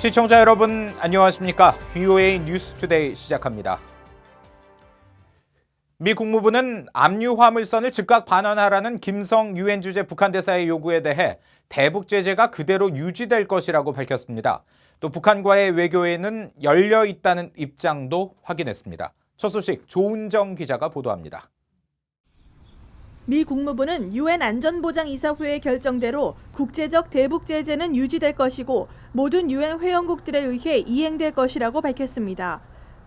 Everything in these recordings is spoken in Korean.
시청자 여러분 안녕하십니까? VOA 뉴스투데이 시작합니다. 미 국무부는 압류 화물선을 즉각 반환하라는 김성 유엔 주재 북한 대사의 요구에 대해 대북 제재가 그대로 유지될 것이라고 밝혔습니다. 또 북한과의 외교에는 열려 있다는 입장도 확인했습니다. 첫 소식 조은정 기자가 보도합니다. 미 국무부는 유엔 안전보장이사회의 결정대로 국제적 대북 제재는 유지될 것이고 모든 유엔 회원국들에 의해 이행될 것이라고 밝혔습니다.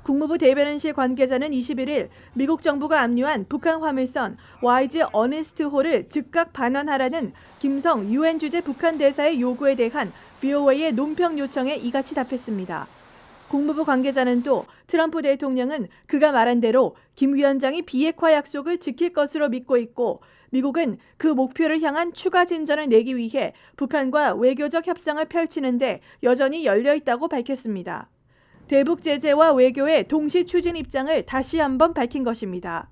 국무부 대변인실 관계자는 21일 미국 정부가 압류한 북한 화물선 YG 어니스트호를 즉각 반환하라는 김성 유엔 주재 북한 대사의 요구에 대한 VOA의 논평 요청에 이같이 답했습니다. 국무부 관계자는 또 트럼프 대통령은 그가 말한 대로 김 위원장이 비핵화 약속을 지킬 것으로 믿고 있고 미국은 그 목표를 향한 추가 진전을 내기 위해 북한과 외교적 협상을 펼치는데 여전히 열려 있다고 밝혔습니다. 대북 제재와 외교의 동시 추진 입장을 다시 한번 밝힌 것입니다.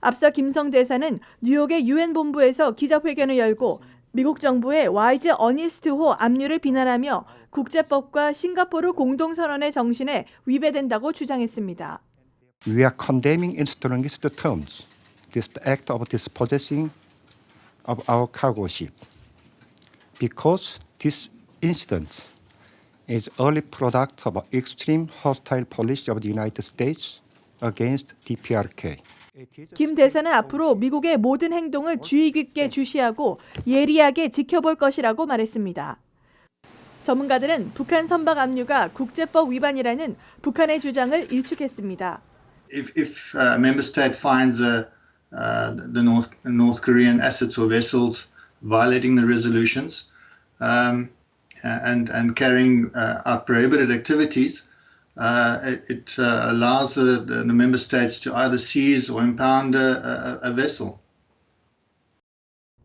앞서 김성 대사는 뉴욕의 유엔 본부에서 기자회견을 열고 미국 정부의 YG 어니스트호 압류를 비난하며 국제법과 싱가포르 공동선언의 정신에 위배된다고 주장했습니다. We are condemning in strongest terms this act of dispossessing of our cargo ship because this incident is early product of extreme hostile policy of the United States against DPRK. 김 대사는 앞으로 미국의 모든 행동을 주의 깊게 주시하고 예리하게 지켜볼 것이라고 말했습니다. 전문가들은 북한 선박 압류가 국제법 위반이라는 북한의 주장을 일축했습니다. If a member state finds the North Korean assets or vessels violating the resolutions and carrying out prohibited activities, it allows the member states to either seize or impound a vessel.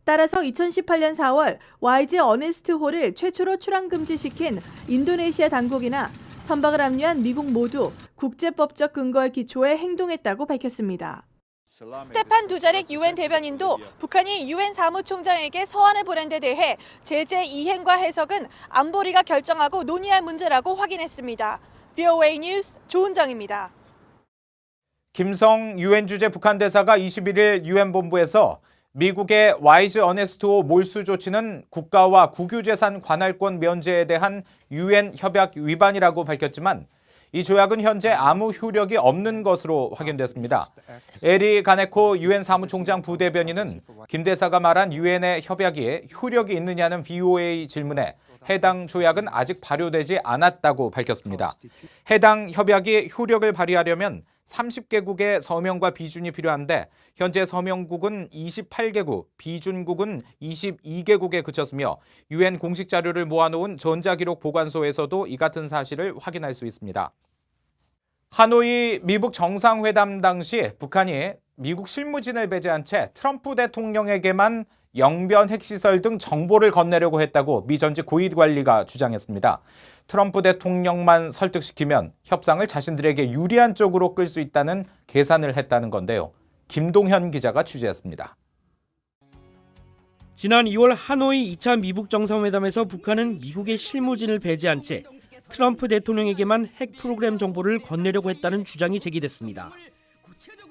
따라서 2018년 4월 YG 어니스트호를 최초로 출항 금지시킨 인도네시아 당국이나 선박을 압류한 미국 모두 국제법적 근거에 기초해 행동했다고 밝혔습니다. 스테판 두자릭 유엔 대변인도 북한이 유엔 사무총장에게 서한을 보낸 데 대해 제재 이행과 해석은 안보리가 결정하고 논의할 문제라고 확인했습니다. VOA 뉴스 조은정입니다. 김성 유엔 주재 북한 대사가 21일 유엔 본부에서 미국의 YG 어니스트호 몰수 조치는 국가와 국유재산 관할권 면제에 대한 유엔 협약 위반이라고 밝혔지만 이 조약은 현재 아무 효력이 없는 것으로 확인됐습니다. 에리 가네코 유엔 사무총장 부대변인은 김 대사가 말한 유엔의 협약이 효력이 있느냐는 VOA 질문에 해당 조약은 아직 발효되지 않았다고 밝혔습니다. 해당 협약이 효력을 발휘하려면 30개국의 서명과 비준이 필요한데 현재 서명국은 28개국, 비준국은 22개국에 그쳤으며 유엔 공식 자료를 모아놓은 전자기록 보관소에서도 이 같은 사실을 확인할 수 있습니다. 하노이 미북 정상회담 당시 북한이 미국 실무진을 배제한 채 트럼프 대통령에게만 영변 핵시설 등 정보를 건네려고 했다고 미 전직 고위관리가 주장했습니다. 트럼프 대통령만 설득시키면 협상을 자신들에게 유리한 쪽으로 끌 수 있다는 계산을 했다는 건데요. 김동현 기자가 취재했습니다. 지난 2월 하노이 2차 미북 정상회담에서 북한은 미국의 실무진을 배제한 채 트럼프 대통령에게만 핵 프로그램 정보를 건네려고 했다는 주장이 제기됐습니다.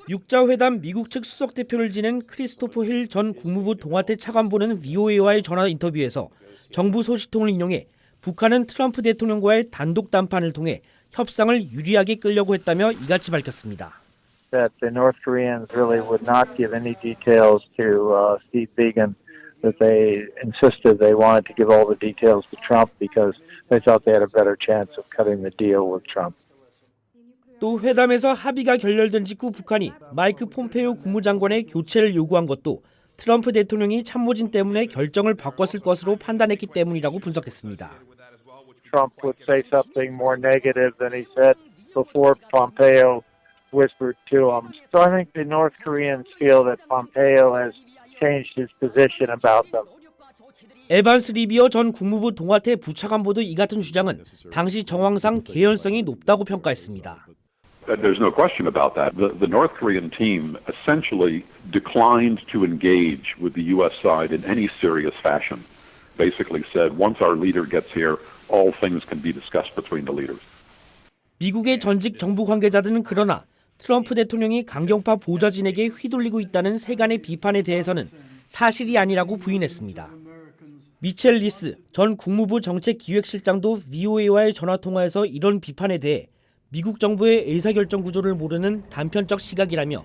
6자 회담 미국 측 수석 대표를 지낸 크리스토퍼 힐 전 국무부 동아태 차관보는 VOA와의 전화 인터뷰에서 정부 소식통을 인용해 북한은 트럼프 대통령과의 단독 담판을 통해 협상을 유리하게 끌려고 했다며 이같이 밝혔습니다. That the North Koreans really would not give any details to Steve Biegun. That they insisted they wanted to give all the details to Trump because they thought they had a better chance of cutting the deal with Trump. 또 회담에서 합의가 결렬된 직후 북한이 마이크 폼페이오 국무장관의 교체를 요구한 것도 트럼프 대통령이 참모진 때문에 결정을 바꿨을 것으로 판단했기 때문이라고 분석했습니다. Trump would say something more negative than he said before Pompeo whispered to him. So I think the North Koreans feel that Pompeo has changed his position about them. 에반스 리비어 전 국무부 동아태 부차관보도 이 같은 주장은 당시 정황상 개연성이 높다고 평가했습니다. There's no question about that. The North Korean team essentially declined to engage with the U.S. side in any serious fashion. Basically said, once our leader gets here, all things can be discussed between the leaders. 미국의 전직 정부 관계자들은 그러나 트럼프 대통령이 강경파 보좌진에게 휘둘리고 있다는 세간의 비판에 대해서는 사실이 아니라고 부인했습니다. 미첼 리스 전 국무부 정책기획실장도 VOA와의 전화통화에서 이런 비판에 대해 미국 정부의 의사결정 구조를 모르는 단편적 시각이라며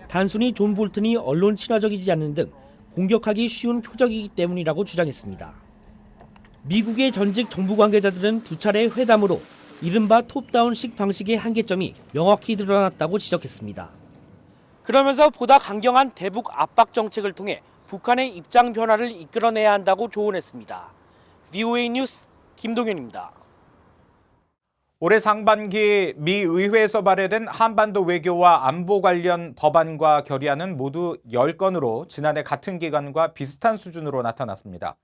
단순히 존 볼튼이 언론 친화적이지 않는 등 공격하기 쉬운 표적이기 때문이라고 주장했습니다. 미국의 전직 정부 관계자들은 두 차례 회담으로 이른바 톱다운식 방식의 한계점이 명확히 드러났다고 지적했습니다. 그러면서 보다 강경한 대북 압박 정책을 통해 북한의 입장 변화를 이끌어내야 한다고 조언했습니다. VOA 뉴스 김동현입니다. 올해 상반기 미 의회에서 발의된 한반도 외교와 안보 관련 법안과 결의안은 모두 10건으로 지난해 같은 기간과 비슷한 수준으로 나타났습니다.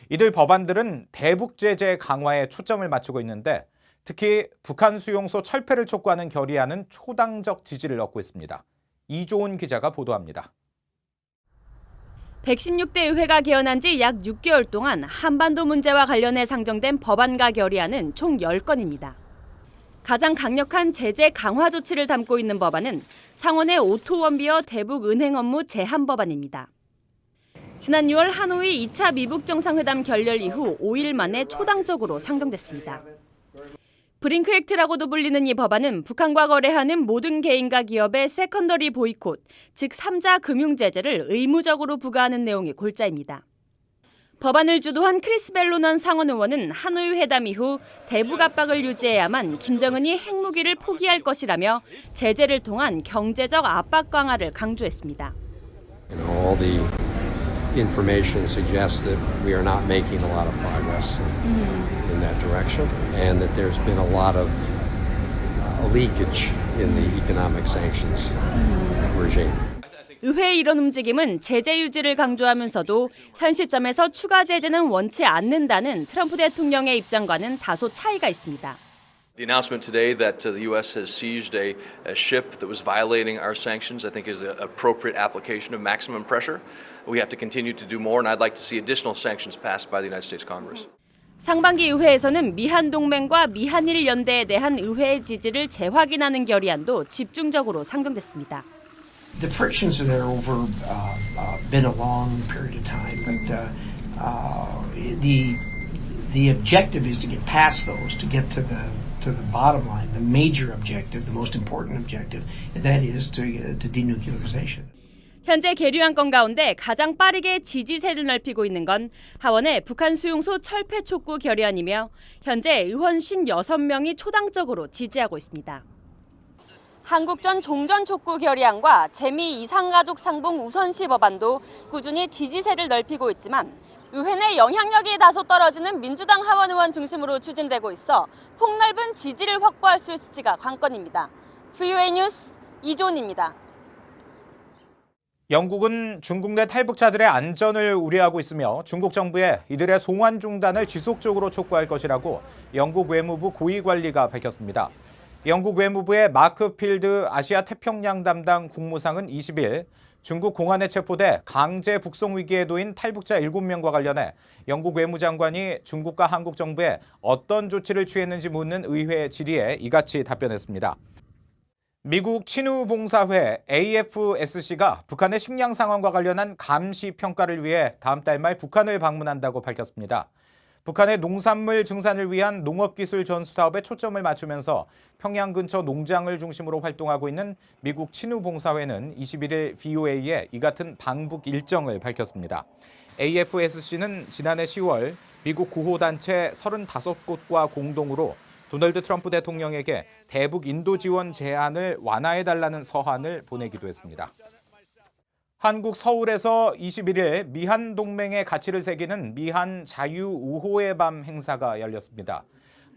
이들 법안들은 대북 제재 강화에 초점을 맞추고 있는데 특히 북한 수용소 철폐를 촉구하는 결의안은 초당적 지지를 얻고 있습니다. 이조은 기자가 보도합니다. 116대 의회가 개헌한 지 약 6개월 동안 한반도 문제와 관련해 상정된 법안과 결의안은 총 10건입니다. 가장 강력한 제재 강화 조치를 담고 있는 법안은 상원의 오토 원비어 대북 은행 업무 제한 법안입니다. 지난 6월 하노이 2차 미북 정상회담 결렬 이후 5일 만에 초당적으로 상정됐습니다. 브링크 액트라고도 불리는 이 법안은 북한과 거래하는 모든 개인과 기업의 세컨더리 보이콧, 즉 3자 금융 제재를 의무적으로 부과하는 내용이 골자입니다. 법안을 주도한 크리스 벨로넌 상원 의원은 하노이 회담 이후 대북 압박을 유지해야만 김정은이 핵무기를 포기할 것이라며 제재를 통한 경제적 압박 강화를 강조했습니다. All the information suggests that we are not making a lot of progress in that direction, and that there's been a lot of leakage in the economic sanctions regime. 의회의 이런 움직임은 제재 유지를 강조하면서도 현 시점에서 추가 제재는 원치 않는다는 트럼프 대통령의 입장과는 다소 차이가 있습니다. The announcement today that the U.S. has seized a ship that was violating our sanctions, I think, is an appropriate application of maximum pressure. We have to continue to do more, and I'd like to see additional sanctions passed by the United States Congress. 상반기 의회에서는 미한 동맹과 미한일 연대에 대한 의회의 지지를 재확인하는 결의안도 집중적으로 상정됐습니다. The frictions are there over been a long period of time, but the objective is to get past those, to get to the bottom line, the major objective, the most important objective, and that is to denuclearization. 현재 계류안건 가운데 가장 빠르게 지지세를 넓히고 있는 건 하원의 북한 수용소 철폐 촉구 결의안이며 현재 의원 56명이 초당적으로 지지하고 있습니다. 한국전 종전 촉구 결의안과 재미 이상가족 상봉 우선시 법안도 꾸준히 지지세를 넓히고 있지만 의회 내 영향력이 다소 떨어지는 민주당 하원 의원 중심으로 추진되고 있어 폭넓은 지지를 확보할 수 있을지가 관건입니다. VOA 뉴스 이조은입니다. 영국은 중국 내 탈북자들의 안전을 우려하고 있으며 중국 정부에 이들의 송환 중단을 지속적으로 촉구할 것이라고 영국 외무부 고위관리가 밝혔습니다. 영국 외무부의 마크 필드 아시아 태평양 담당 국무상은 20일 중국 공안에 체포돼 강제 북송 위기에 놓인 탈북자 7명과 관련해 영국 외무장관이 중국과 한국 정부에 어떤 조치를 취했는지 묻는 의회 질의에 이같이 답변했습니다. 미국 친우봉사회 AFSC가 북한의 식량 상황과 관련한 감시 평가를 위해 다음 달 말 북한을 방문한다고 밝혔습니다. 북한의 농산물 증산을 위한 농업기술 전수 사업에 초점을 맞추면서 평양 근처 농장을 중심으로 활동하고 있는 미국 친우봉사회는 21일 VOA에 이 같은 방북 일정을 밝혔습니다. AFSC는 지난해 10월 미국 구호단체 35곳과 공동으로 도널드 트럼프 대통령에게 대북 인도 지원 제한을 완화해달라는 서한을 보내기도 했습니다. 한국 서울에서 21일 미한 동맹의 가치를 새기는 미한 자유우호의 밤 행사가 열렸습니다.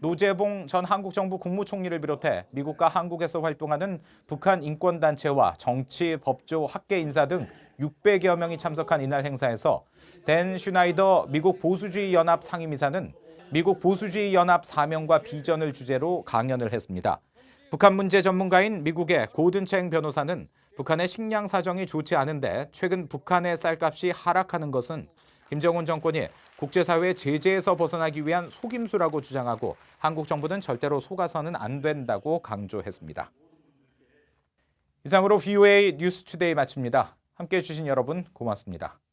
노재봉 전 한국 정부 국무총리를 비롯해 미국과 한국에서 활동하는 북한 인권단체와 정치, 법조, 학계 인사 등 600여 명이 참석한 이날 행사에서 댄 슈나이더 미국 보수주의 연합 상임이사는 미국 보수주의 연합 사명과 비전을 주제로 강연을 했습니다. 북한 문제 전문가인 미국의 고든챙 변호사는 북한의 식량 사정이 좋지 않은데 최근 북한의 쌀값이 하락하는 것은 김정은 정권이 국제사회 제재에서 벗어나기 위한 속임수라고 주장하고 한국 정부는 절대로 속아서는 안 된다고 강조했습니다. 이상으로 VOA 뉴스투데이 마칩니다. 함께해 주신 여러분 고맙습니다.